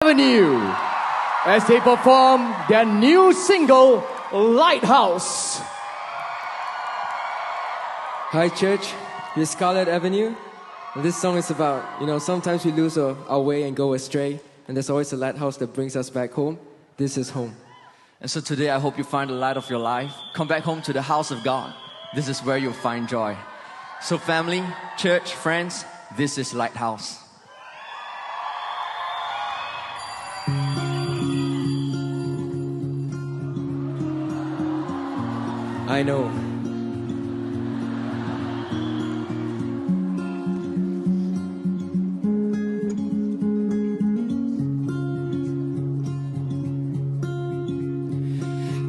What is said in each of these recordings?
Avenue as they perform their new single, Lighthouse. Hi church, this is Scarlet Avenue. And this song is about, sometimes we lose our way and go astray. And there's always a lighthouse that brings us back home. This is home. And so today I hope you find the light of your life. Come back home to the house of God. This is where you'll find joy. So family, church, friends, this is Lighthouse. I know.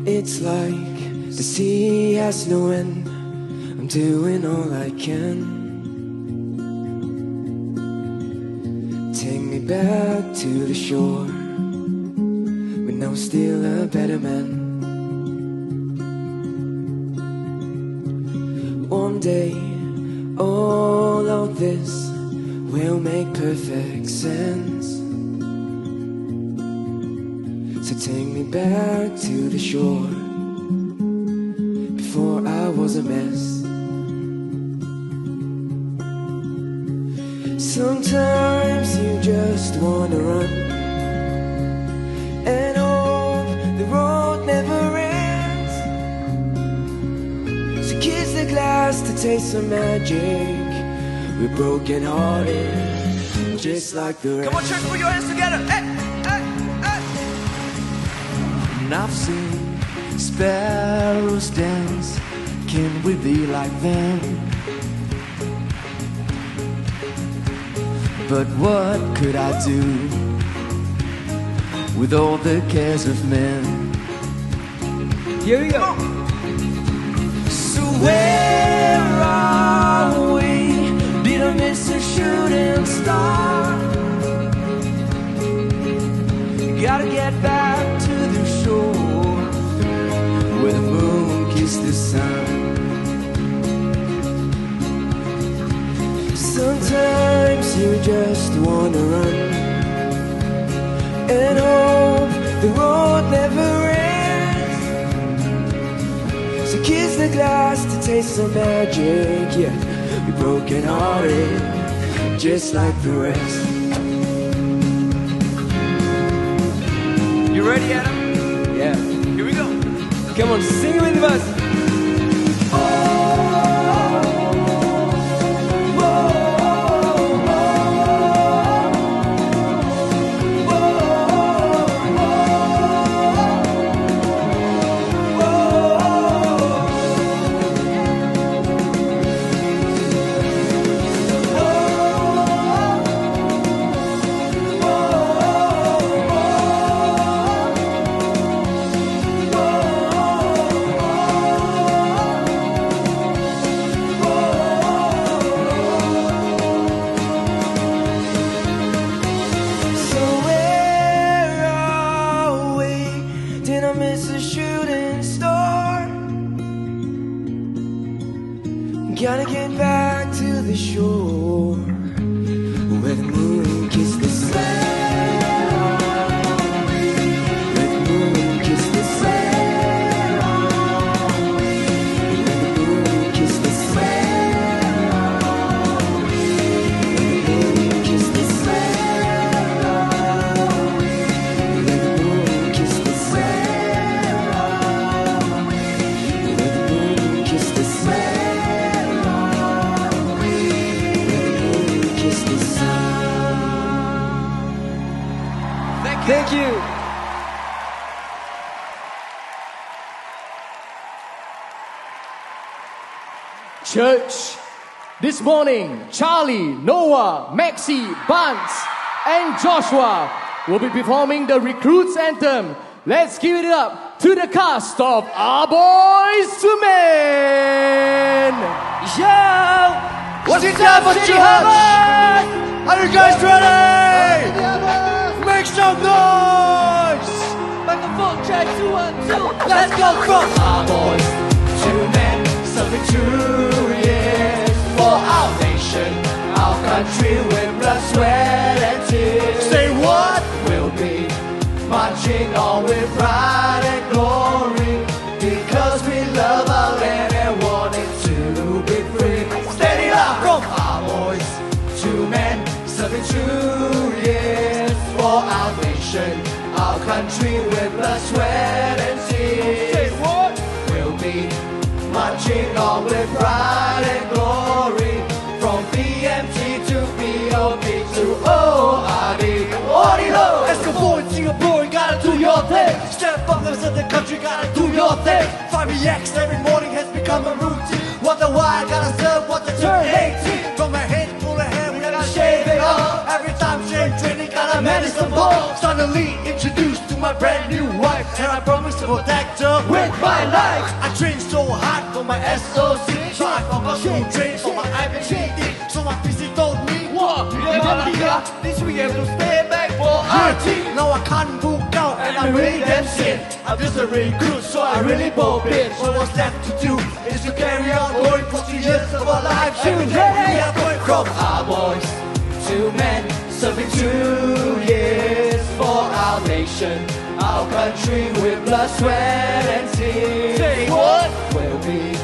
It's like the sea has no end. I'm doing all I can. Take me back to the shore when I was still a better man. One day, all of this will make perfect sense. So take me back to the shore before I was a mess. Sometimes you just wanna run and hope the road never ends. So kiss the glass to taste some magic. We're broken hearted, just like the rest. Come on church, put your hands together. Hey, hey, hey. And I've seen sparrows dance. Can we be like them? But what could I do with all the cares of men? Here we go. So where are we? Did I miss a shooting star? Gotta get back to the shore where the moon kissed the sun. Sometimes you just wanna run and hope the road never ends. So kiss the glass to taste some magic. Yeah, you're broken hearted, just like the rest. You ready, Adam? Yeah, Here we go. come on, sing it with us. Gotta get back to the shore where the moon kissed the sun. Where the moon kissed the sun. Where the moon kissed the sun. Where the moon kissed the sun. Where the moon kissed the sun. Where the moon kissed the sun. Thank you. Church, this morning, Charlie, Noah, Maxie, Bunz, and Joshua will be performing the Recruits Anthem. Let's give it up to the cast of Our Boys to Men. Yo! What's it time for church? Are you guys ready? Make some noise! Microphone check, 2, 1, 2. Let's go from our boys to men, serving 2 years for our nation, our country with blood, sweat, and tears. Say what? We'll be marching on with pride and glory, because we love our land and want it to be free. Steady up from our boys to men, serving 2 years for our nation, our country with blood, sweat and tears. Say what? We'll be marching on with pride and glory, from BMT to BOP to ORD. Singapore, Singapore, you gotta do your thing. Step up and set the country, gotta do your thing. 5EX every morning has become a routine. Wonder why I gotta serve what the turn 18. From my head, full of hair, we gotta shave it off. Every time shave training, gotta medicine ball. Suddenly introduced to my brand new wife, and I promise to protect her with my life. I train so hard for my SOC, so I forgot to train for my ABTM. So my PC told me, what? You never here, this we have to stay back for our team. Now I can't book out, and I'm really damn shit. I'm just a recruit, so I really ball bitch. So what's left to do is to carry on going for 2 years of our life. We are going from our boys to men, serving 2 years for our nation, our country with blood, sweat and tears. Say what? We'll be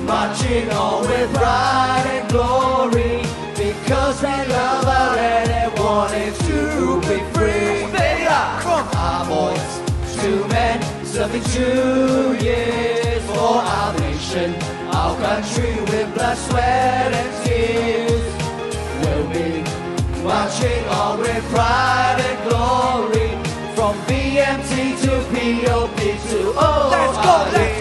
marching on with pride and glory, because we love our land and want it to be free. Steady up! From our boys to men, serving 2 years for our nation, our country with blood, sweat and tears. We'll be marching on with pride and glory, from BMT to POP to ORD. Let's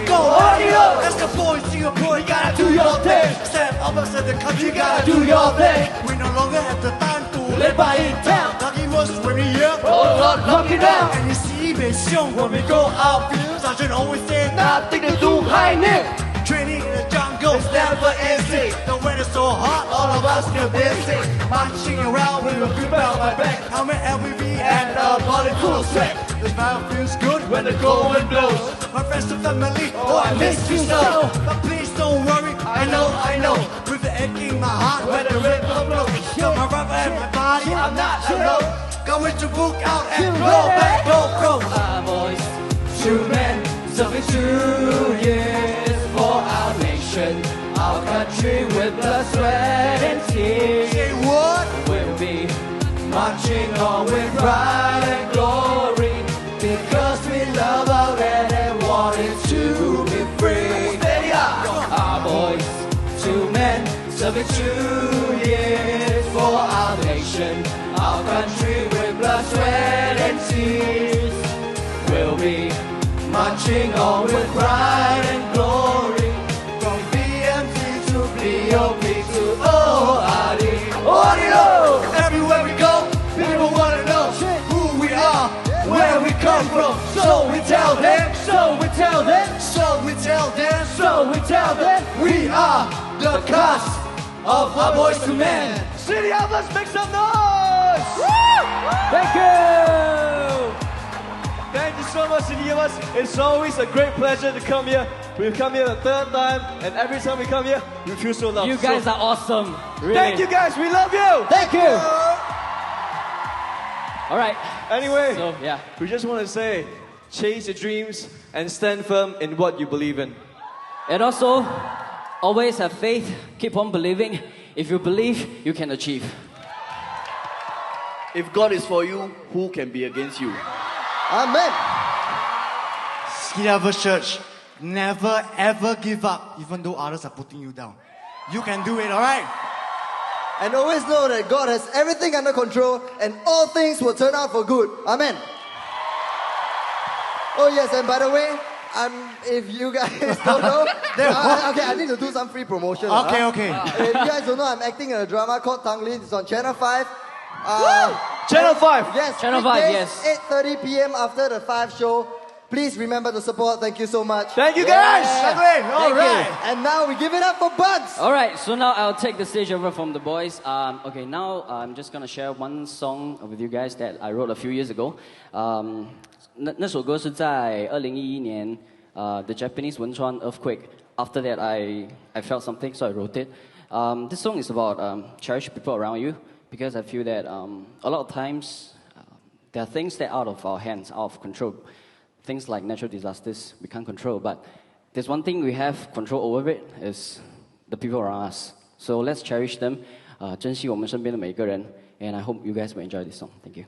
go, audio! Let's go, boys, Singapore, you gotta do your thing. Step up and set the country, you gotta do your thing. We no longer have the time to live by in town. Lucky was when we here, oh Lord, knock it down. And you see, be shown when we go out. Sergeant always say, nothing to do, high Nick. Training in the jungle is never easy. The weather's so hot, all of us feel busy. Marching around with a grip out my back, helmet LVV and a body full of sweat. The smile feels good when the cold wind blows. My friends and family, oh I miss you so. But please don't worry, I know. With the ache in my heart when the rhythm blows. Feel my rubber and my body, I'm not alone. Going to book out and roll back, go. Our boys, 2 men, serving 2 years for our nation, our country with blood, sweat and tears. Say what? We'll be marching on with pride and glory, because we love our land and want it to be free. Steady up! Our boys, 2 men, serving 2 years for our nation, our country with blood, sweat and tears. We'll be marching on with pride and glory, from BMT to BOP to ORD. Audio! Everywhere we go, people wanna know who we are, where we come from. So we tell them, we are the cast of our boys to men. City of us, make some noise! Thank you! Thank you so much, City of us. It's always a great pleasure to come here. We've come here the 3rd time, and every time we come here, we feel so loved. You guys are awesome. Really. Thank you guys, we love you! Thank you! Alright. Anyway, So, yeah. we just want to say, chase your dreams and stand firm in what you believe in. And also, always have faith, keep on believing. If you believe, you can achieve. If God is for you, who can be against you? Amen. Skinny Church, never ever give up, even though others are putting you down. You can do it, alright? And always know that God has everything under control and all things will turn out for good. Amen. Oh yes, and by the way, if you guys don't know, okay, I need to do some free promotion. Okay. If you guys don't know, I'm acting in a drama called Tanglin. It's on Channel 5. Channel 5! Yes, Channel 5, weekdays, yes. 8:30 p.m. after the 5 show. Please remember to support. Thank you so much. Thank you guys! Yeah. All right. And now we give it up for Bunz. Alright, so now I'll take the stage over from the boys. Okay, now I'm just gonna share one song with you guys that I wrote a few years ago. 那首歌是在2011年 the Japanese 汶川 earthquake. After that, I felt something, so I wrote it. This song is about cherish people around you, because I feel that a lot of times There are things that are out of our hands, out of control. Things like natural disasters we can't control, but there's one thing we have control over it is the people around us. So let's cherish them, 珍惜我们身边的每一个人. And I hope you guys will enjoy this song. Thank you.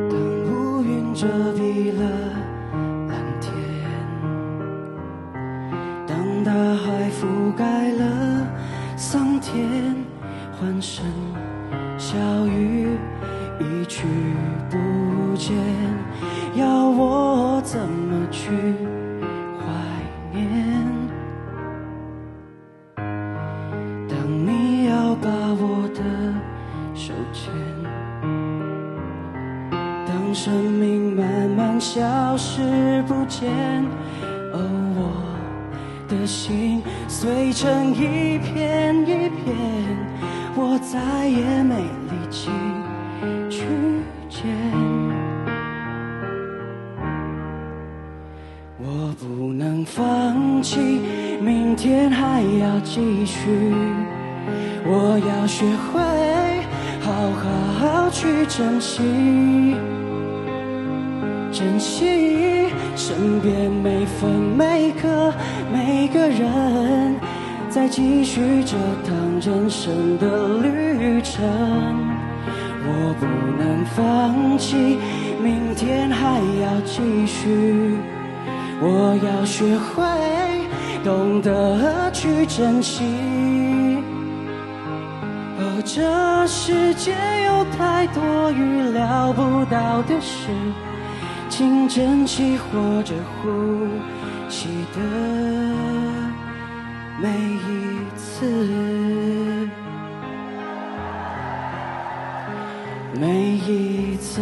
当乌云遮蔽了蓝天，当大海覆盖了桑田，欢声笑语一去不见，要我怎么去怀念？当你要把我的手牵，当生命慢慢消失不见，而我的心碎成一片一片，我再也没力气去捡。我不能放弃，明天还要继续。我要学会好好去珍惜，珍惜身边每分每刻每个人，在继续这趟人生的旅程。我不能放弃，明天还要继续。我要学会懂得去珍惜。哦，这世界有太多预料不到的事，请珍惜活着呼吸的每一次，每一次。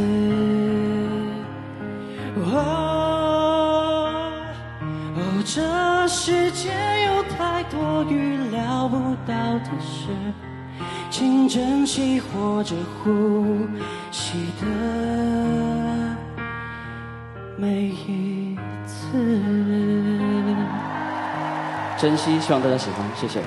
这世界有太多预料不到的事，请珍惜活着呼吸的每一次。珍惜，希望大家喜欢，谢谢。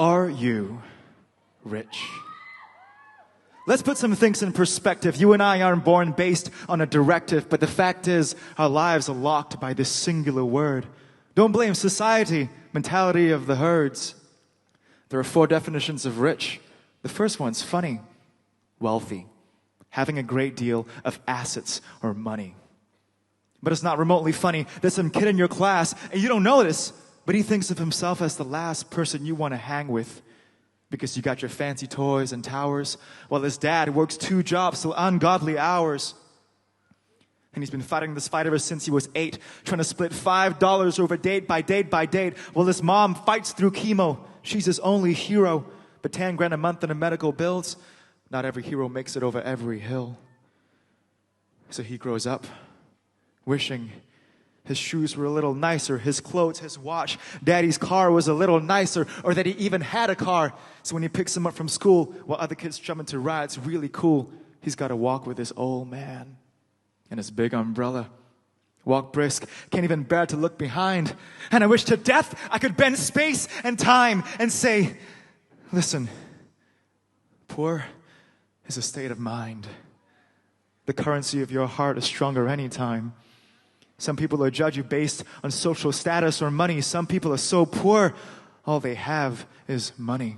Are you rich? Let's put some things in perspective. You and I aren't born based on a directive, but the fact is our lives are locked by this singular word. Don't blame society, mentality of the herds. There are 4 definitions of rich. The first one's funny, wealthy, having a great deal of assets or money. But it's not remotely funny. There's some kid in your class, and you don't know this, but he thinks of himself as the last person you want to hang with because you got your fancy toys and towers, while his dad works 2 jobs till ungodly hours. And he's been fighting this fight ever since he was 8, trying to split $5 over date by date by date, while his mom fights through chemo. She's his only hero, but 10 grand a month in the medical bills. Not every hero makes it over every hill. So he grows up wishing his shoes were a little nicer, his clothes, his watch, daddy's car was a little nicer, or that he even had a car. So when he picks him up from school, while other kids jump into rides, really cool, he's got to walk with his old man and his big umbrella. Walk brisk, can't even bear to look behind. And I wish to death I could bend space and time and say, listen, poor is a state of mind. The currency of your heart is stronger anytime. Some people will judge you based on social status or money. Some people are so poor, all they have is money.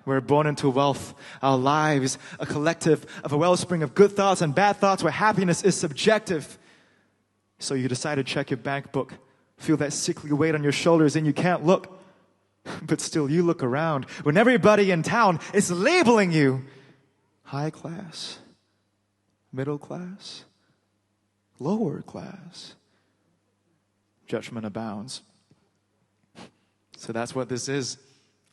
We're born into wealth. Our lives, a collective of a wellspring of good thoughts and bad thoughts where happiness is subjective. So you decide to check your bank book, feel that sickly weight on your shoulders, and you can't look. But still, you look around when everybody in town is labeling you high class, middle class, lower class. Judgment abounds. So that's what this is.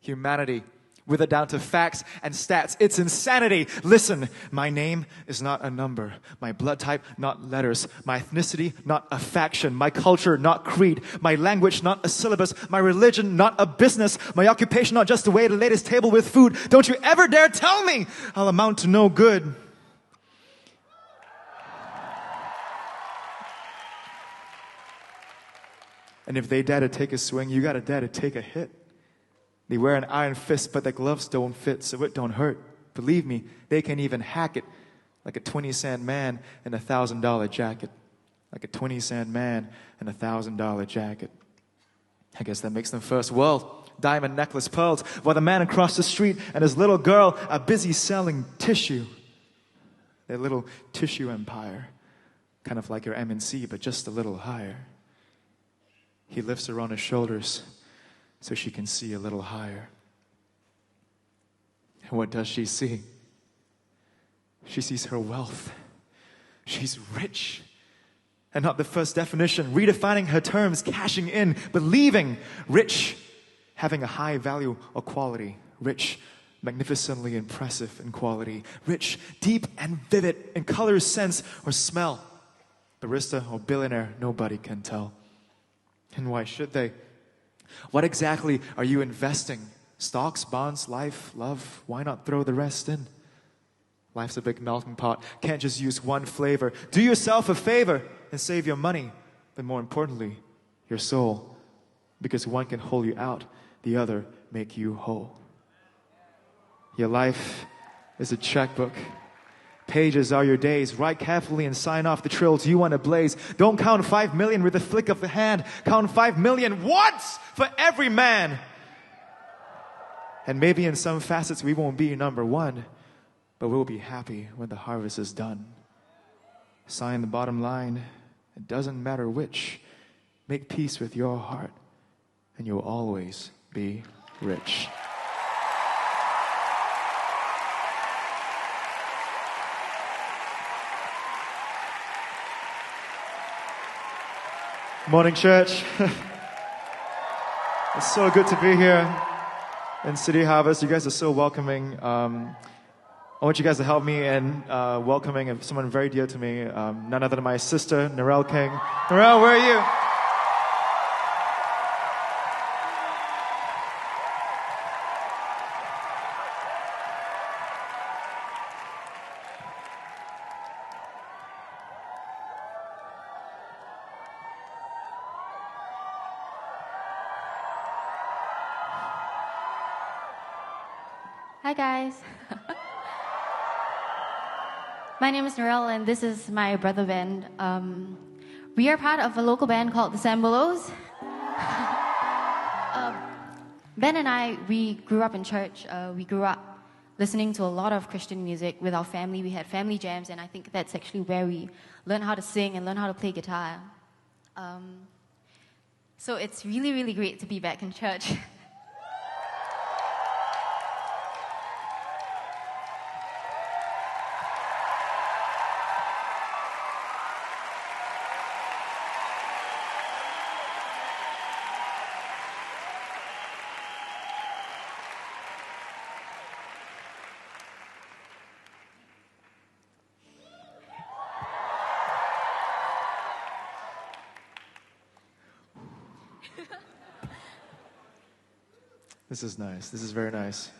Humanity, with it down to facts and stats. It's insanity. Listen, my name is not a number. My blood type, not letters. My ethnicity, not a faction. My culture, not creed. My language, not a syllabus. My religion, not a business. My occupation, not just a way to lay this table with food. Don't you ever dare tell me I'll amount to no good. And if they dare to take a swing, you gotta dare to take a hit. They wear an iron fist, but their gloves don't fit, so it don't hurt. Believe me, they can even hack it like a 20-cent man in a $1,000 jacket. Like a 20-cent man in a $1,000 jacket. I guess that makes them first world. Diamond necklace pearls, while the man across the street and his little girl are busy selling tissue. Their little tissue empire. Kind of like your MNC, but just a little higher. He lifts her on his shoulders so she can see a little higher. And what does she see? She sees her wealth. She's rich. And not the first definition, redefining her terms, cashing in, believing. Rich, having a high value or quality. Rich, magnificently impressive in quality. Rich, deep and vivid in color, sense, or smell. Barista or billionaire, nobody can tell. And why should they? What exactly are you investing? Stocks, bonds, life, love? Why not throw the rest in? Life's a big melting pot. Can't just use one flavor. Do yourself a favor and save your money. But more importantly, your soul. Because one can hold you out, the other make you whole. Your life is a checkbook. Pages are your days. Write carefully and sign off the trails you want to blaze. Don't count 5 million with a flick of the hand. Count 5 million once for every man. And maybe in some facets we won't be number one, but we'll be happy when the harvest is done. Sign the bottom line. It doesn't matter which. Make peace with your heart, and you'll always be rich. Morning, church. It's so good to be here in City Harvest. You guys are so welcoming. I want you guys to help me in welcoming someone very dear to me, none other than my sister, Narelle Kheng. Narelle, where are you? Hi guys. My name is Narelle and this is my brother band. We are part of a local band called the Willows. Ben and I, we grew up in church. We grew up listening to a lot of Christian music with our family. We had family jams, and I think that's actually where we learned how to sing and learn how to play guitar. So it's really, really great to be back in church. This is nice. This is very nice.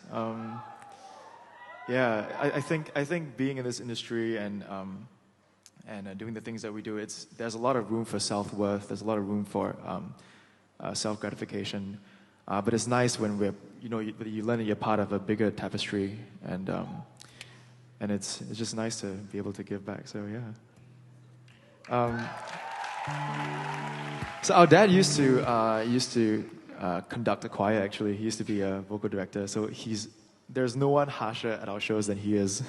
Yeah, I think being in this industry and doing the things that we do, there's a lot of room for self-worth. There's a lot of room for self-gratification. But it's nice when you learn that you're part of a bigger tapestry, and it's just nice to be able to give back. So yeah. So our dad used to conduct a choir. Actually, he used to be a vocal director. So there's no one harsher at our shows than he is.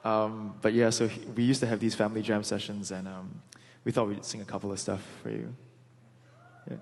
But yeah, so we used to have these family jam sessions, and we thought we'd sing a couple of stuff for you. Yeah.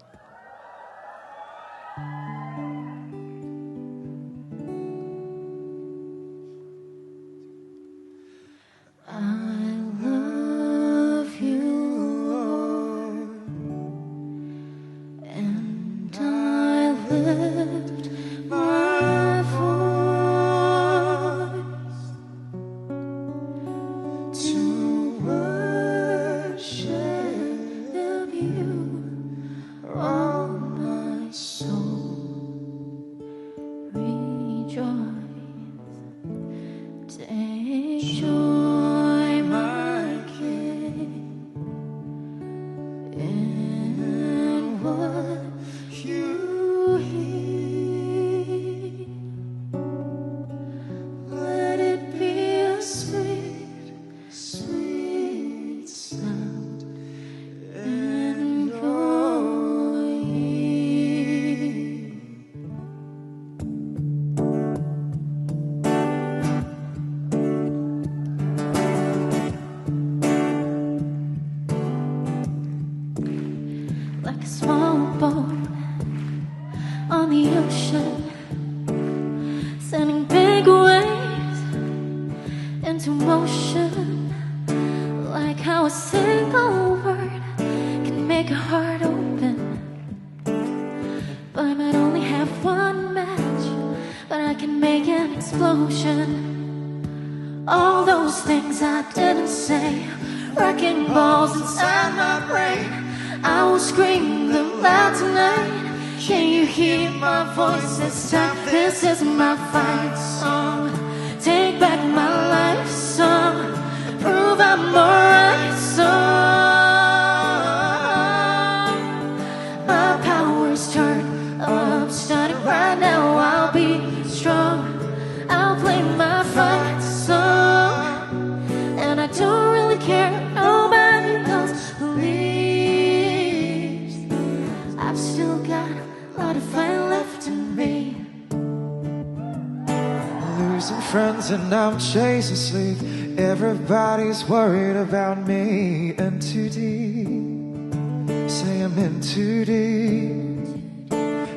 And I'm chasing sleep. Everybody's worried about me. In too deep. Say I'm in too deep.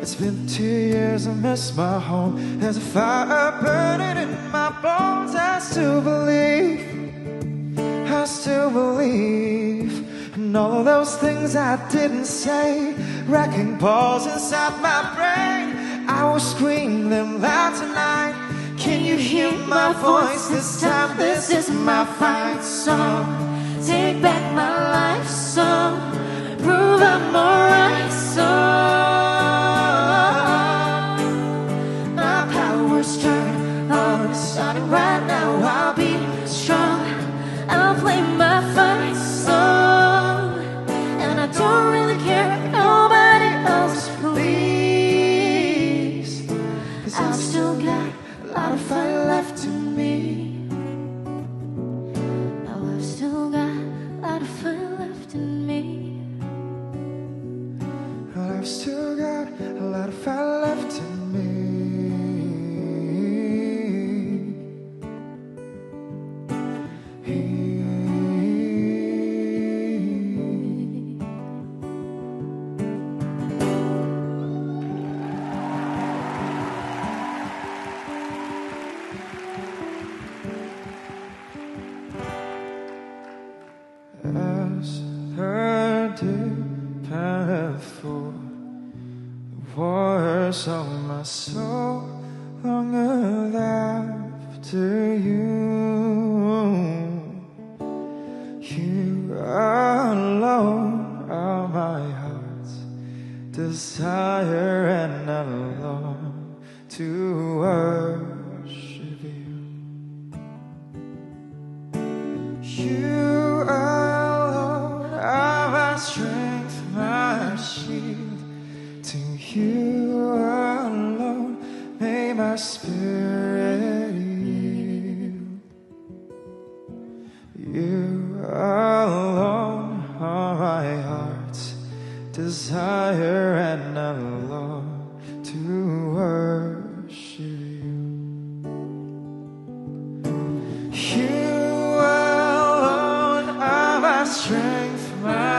It's been 2 years, I miss my home. There's a fire burning in my bones. I still believe. I still believe. And all of those things I didn't say, wrecking balls inside my brain. I will scream them loud tonight. Can you hear my voice this time? This is my fight song. Take back my life song. Prove I'm alright song. My power's turned on. Starting right now. I'll be strong. I'll play my fight song. And I don't really care if nobody else believes. 'Cause I've still got a lot of fire left in me. Now I've still got a lot of fire left in me. I've still got a lot of fire left in me. As the deep and full, the waters of my soul longer after you. You alone are my heart's desire, and I long to worship you. You alone are my strength, my shield. To you alone may my spirit yield. You alone are my heart's desire, and I long to worship you. You alone are my strength, my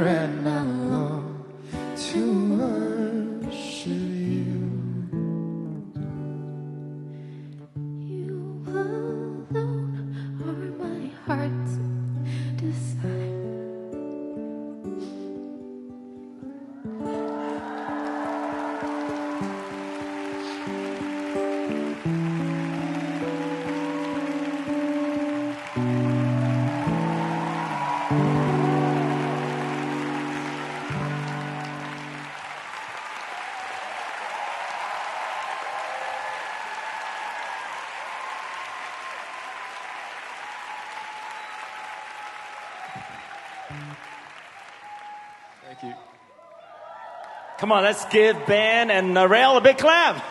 and I long to worship you. You alone are my heart's desire. Thank you. Come on, let's give Ben and Narelle a big clap.